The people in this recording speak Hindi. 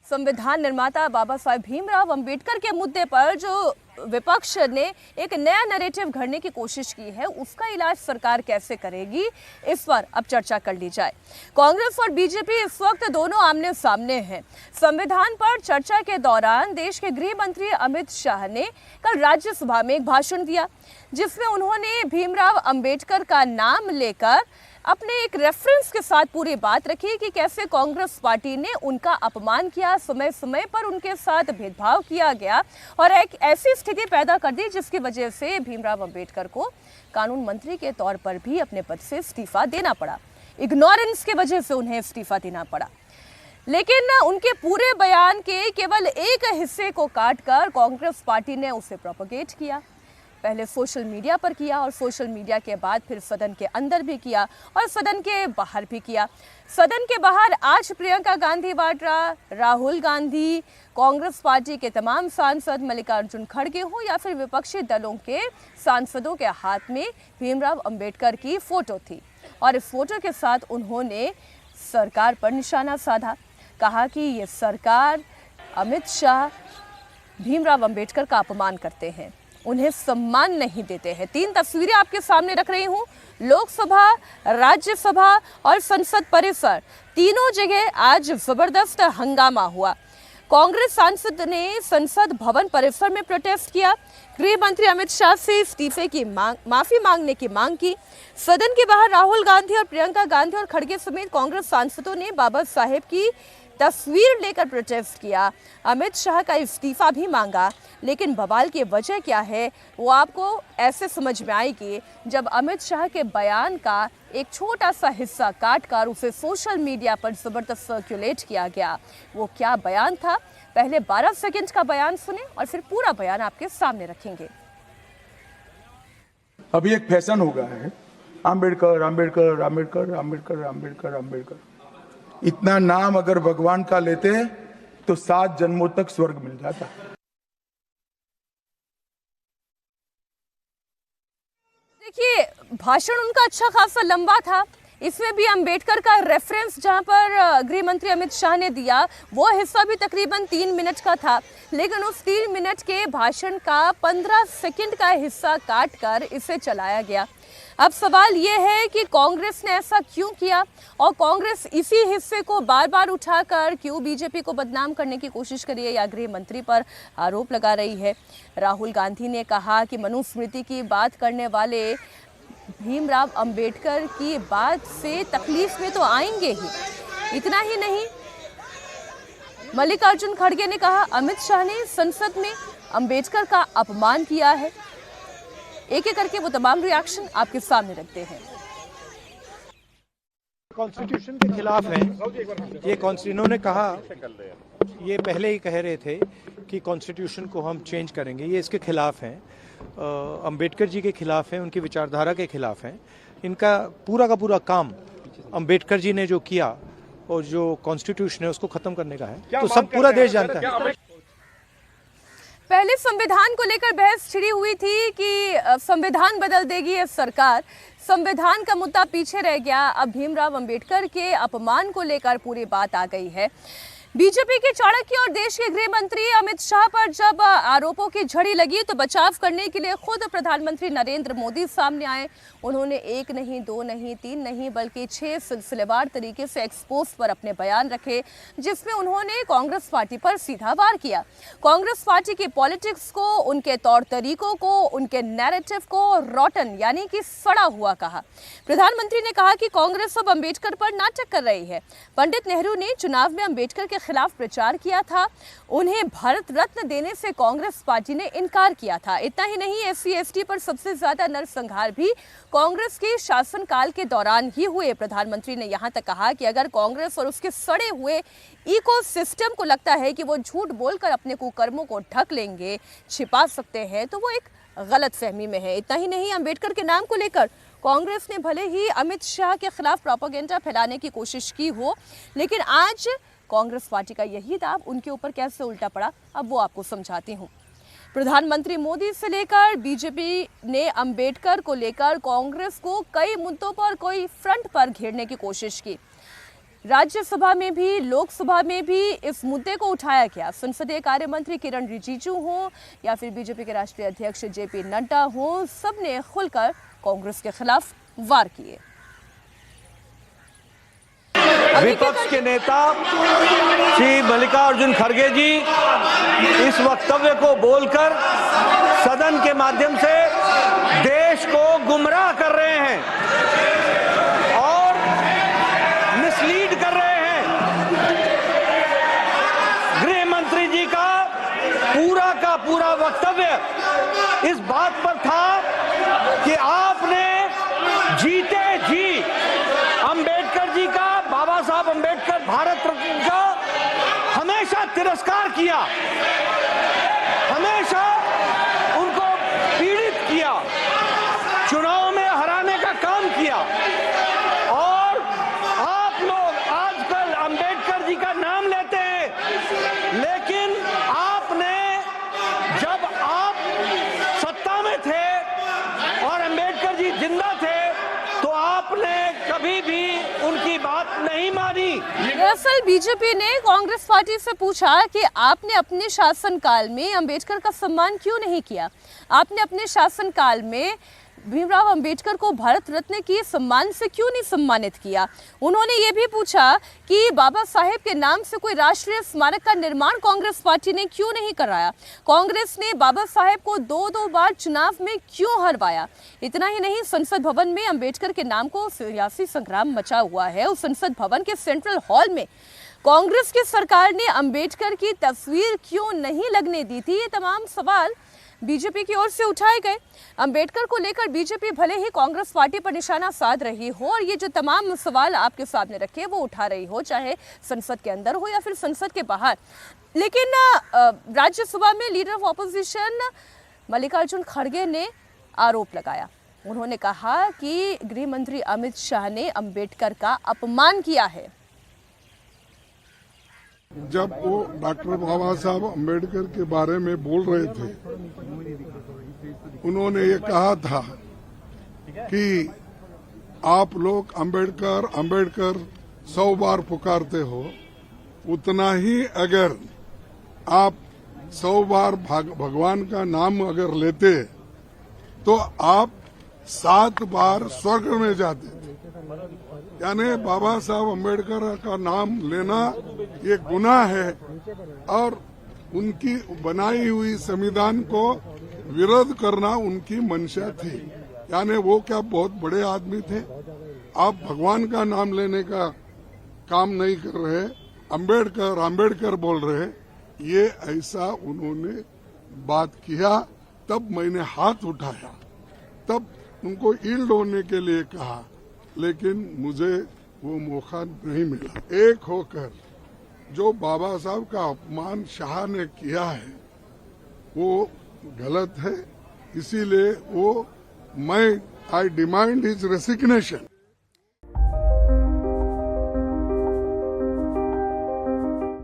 संविधान निर्माता बाबा साहेब भीमराव अंबेडकर के मुद्दे पर जो विपक्ष ने एक नया नैरेटिव घड़ने की कोशिश की है, उसका इलाज सरकार कैसे करेगी, इस पर अब चर्चा कर ली जाए। कांग्रेस और बीजेपी इस वक्त दोनों आमने सामने हैं। संविधान पर चर्चा के दौरान देश के गृह मंत्री अमित शाह ने कल राज्यसभा में एक भाषण दिया, जिसमें उन्होंने भीमराव अंबेडकर का नाम लेकर अपने एक रेफरेंस के साथ पूरी बात रखी कि कैसे कांग्रेस पार्टी ने उनका अपमान किया, समय समय पर उनके साथ भेदभाव किया गया और एक ऐसी स्थिति पैदा कर दी जिसकी वजह से भीमराव अंबेडकर को कानून मंत्री के तौर पर भी अपने पद से इस्तीफा देना पड़ा। इग्नोरेंस की वजह से उन्हें इस्तीफा देना पड़ा। लेकिन उनके पूरे बयान के केवल एक हिस्से को काटकर कांग्रेस पार्टी ने उसे प्रोपेगेट किया। पहले सोशल मीडिया पर किया और सोशल मीडिया के बाद फिर सदन के अंदर भी किया और सदन के बाहर भी किया। सदन के बाहर आज प्रियंका गांधी वाड्रा, राहुल गांधी, कांग्रेस पार्टी के तमाम सांसद, मल्लिकार्जुन खड़गे हो या फिर विपक्षी दलों के सांसदों के हाथ में भीमराव अंबेडकर की फोटो थी और इस फोटो के साथ उन्होंने सरकार पर निशाना साधा। कहा कि ये सरकार, अमित शाह भीमराव अंबेडकर का अपमान करते हैं, उन्हें सम्मान नहीं देते हैं। 3 तस्वीरें आपके सामने रख रही हूं। लोकसभा, राज्यसभा और संसद परिसर, तीनों जगह आज जबरदस्त हंगामा हुआ। कांग्रेस सांसद ने संसद भवन परिसर में प्रोटेस्ट किया, गृह मंत्री अमित शाह से इस्तीफे की माफी मांगने की मांग की। सदन के बाहर राहुल गांधी और प्रियंका गांधी और खड़गे समेत कांग्रेस सांसदों ने बाबा साहेब की तस्वीर लेकर प्रोटेस्ट किया, अमित शाह का इस्तीफा भी मांगा। लेकिन बवाल की वजह क्या है वो आपको ऐसे समझ में आएगी जब अमित शाह के बयान का एक छोटा सा हिस्सा काटकर उसे सोशल मीडिया पर जबरदस्त सर्कुलेट किया गया। वो क्या बयान था, पहले 12 सेकंड का बयान सुने और फिर पूरा बयान आपके सामने रखेंगे। अभी एक फैशन हो गया है, अंबेडकर अंबेडकर अंबेडकर अंबेडकर अंबेडकर अंबेडकर। इतना नाम अगर भगवान का लेते तो 7 जन्मों तक स्वर्ग मिल जाता। देखिए, भाषण उनका अच्छा खासा लंबा था। इसमें भी अंबेडकर का रेफरेंस जहां पर गृह मंत्री अमित शाह ने दिया, वो हिस्सा भी तकरीबन 3 मिनट का था। लेकिन उस 3 मिनट के भाषण का 15 सेकंड का हिस्सा काटकर इसे चलाया गया। अब सवाल ये है कि कांग्रेस ने ऐसा क्यों किया और कांग्रेस इसी हिस्से को बार बार उठाकर क्यों बीजेपी को बदनाम करने की कोशिश करी है या गृह मंत्री पर आरोप लगा रही है। राहुल गांधी ने कहा कि मनुस्मृति की बात करने वाले भीमराव अंबेडकर की बात से तकलीफ में तो आएंगे ही। इतना ही नहीं, मल्लिकार्जुन खड़गे ने कहा अमित शाह ने संसद में अंबेडकर का अपमान किया है। एक एक करके वो तमाम रिएक्शन आपके सामने रखते हैं। कॉन्स्टिट्यूशन के खिलाफ है ये। इन्होंने कहा, ये पहले ही कह रहे थे कि कॉन्स्टिट्यूशन को हम चेंज करेंगे, ये इसके खिलाफ हैं। अंबेडकर जी के खिलाफ हैं, उनकी विचारधारा के खिलाफ हैं। इनका पूरा का पूरा काम अंबेडकर जी ने जो किया और जो कॉन्स्टिट्यूशन है उसको खत्म करने का है, तो सब पूरा देश जानता है। पहले संविधान को लेकर बहस छिड़ी हुई थी कि संविधान बदल देगी ये सरकार। संविधान का मुद्दा पीछे रह गया। अब भीमराव अंबेडकर के अपमान को लेकर पूरी बात आ गई है। बीजेपी के चाणक्य और देश के गृह मंत्री अमित शाह पर जब आरोपों की झड़ी लगी तो बचाव करने के लिए खुद प्रधानमंत्री नरेंद्र मोदी सामने आए। उन्होंने 1 नहीं, 2 नहीं, 3 नहीं बल्कि 6 सिलसिलेवार तरीके से एक्सपोज पर अपने बयान रखे, जिसमें उन्होंने कांग्रेस पार्टी पर सीधा वार किया। कांग्रेस पार्टी की पॉलिटिक्स को, उनके तौर तरीकों को, उनके नैरेटिव को रॉटन यानी कि सड़ा हुआ कहा। प्रधानमंत्री ने कहा कि कांग्रेस अब अंबेडकर पर नाटक कर रही है। पंडित नेहरू ने चुनाव में अंबेडकर के खिलाफ प्रचार किया था, उन्हें भारत रत्न देने से कांग्रेस पार्टी ने इनकार किया था। इतना ही नहीं, SC ST पर सबसे ज्यादा नरसंहार भी कांग्रेस के शासनकाल के दौरान ही हुए। प्रधानमंत्री ने यहां तक कहा कि अगर कांग्रेस और उसके सड़े हुए इकोसिस्टम को लगता है कि वो झूठ बोलकर अपने कुकर्मों को ढक लेंगे, छिपा सकते हैं, तो वो एक गलतफहमी में है। इतना ही नहीं, अंबेडकर के नाम को लेकर कांग्रेस ने भले ही अमित शाह के खिलाफ प्रोपेगेंडा फैलाने की कोशिश की हो, लेकिन आज कांग्रेस पार्टी का यही दाव उनके ऊपर कैसे उल्टा पड़ा, अब वो आपको समझाती हूँ। प्रधानमंत्री मोदी से लेकर बीजेपी ने अंबेडकर को लेकर कांग्रेस को कई मुद्दों पर, कोई फ्रंट पर घेरने की कोशिश की। राज्यसभा में भी लोकसभा में भी इस मुद्दे को उठाया गया। संसदीय कार्य मंत्री किरण रिजिजू हो या फिर बीजेपी के राष्ट्रीय अध्यक्ष जेपी नड्डा हो, सबने खुलकर कांग्रेस के खिलाफ वार किए। विपक्ष के नेता श्री मल्लिकार्जुन खड़गे जी इस वक्तव्य को बोलकर सदन के माध्यम से देश को गुमराह कर रहे हैं और मिसलीड कर रहे हैं। गृह मंत्री जी का पूरा वक्तव्य इस बात पर था कि आपने जीते जी अंबेडकर जी का, बाबा साहब अंबेडकर भारत रत्न का हमेशा तिरस्कार किया, हमेशा उनको पीड़ित किया, चुनाव में हराने का काम किया और आप लोग आजकल अंबेडकर जी का नाम लेते हैं, लेकिन आपने जब आप सत्ता में थे और अंबेडकर जी जिंदा थे तो आपने कभी भी उनकी बात नहीं मानी। दरअसल बीजेपी ने कांग्रेस पार्टी से पूछा कि आपने अपने शासनकाल में अंबेडकर का सम्मान क्यों नहीं किया, आपने अपने शासनकाल में भीमराव अंबेडकर को भारत रत्न की सम्मान से क्यों नहीं सम्मानित किया। उन्होंने ये भी पूछा कि बाबा साहेब के नाम से कोई राष्ट्रीय स्मारक का निर्माण कांग्रेस पार्टी ने क्यों नहीं कराया, कांग्रेस ने बाबा साहेब को दो बार चुनाव में क्यों हरवाया। इतना ही नहीं, संसद भवन में अंबेडकर के नाम को सियासी संग्राम मचा हुआ है। उस संसद भवन के सेंट्रल हॉल में कांग्रेस की सरकार ने अंबेडकर की तस्वीर क्यों नहीं लगने दी थी। ये तमाम सवाल बीजेपी की ओर से उठाए गए। अंबेडकर को लेकर बीजेपी भले ही कांग्रेस पार्टी पर निशाना साध रही हो और ये जो तमाम सवाल आपके सामने रखे वो उठा रही हो, चाहे संसद के अंदर हो या फिर संसद के बाहर, लेकिन राज्यसभा में लीडर ऑफ ऑपोजिशन मल्लिकार्जुन खड़गे ने आरोप लगाया। उन्होंने कहा कि गृह मंत्री अमित शाह ने अंबेडकर का अपमान किया है। जब वो डॉक्टर बाबा साहब अम्बेडकर के बारे में बोल रहे थे, उन्होंने ये कहा था कि आप लोग अम्बेडकर अम्बेडकर 100 बार पुकारते हो, उतना ही अगर आप 100 बार भगवान का नाम अगर लेते तो आप 7 बार स्वर्ग में जाते थे। यानी बाबा साहब अम्बेडकर का नाम लेना ये गुनाह है और उनकी बनाई हुई संविधान को विरोध करना उनकी मंशा थी। यानी वो क्या बहुत बड़े आदमी थे। आप भगवान का नाम लेने का काम नहीं कर रहे, अम्बेडकर अम्बेडकर बोल रहे, ये ऐसा उन्होंने बात किया। तब मैंने हाथ उठाया, तब उनको ईल्ड होने के लिए कहा, लेकिन मुझे वो मौका नहीं मिला। एक होकर जो बाबा साहब का अपमान शाह ने किया है वो गलत है, इसीलिए वो आई डिमांड हिज रेसिग्नेशन।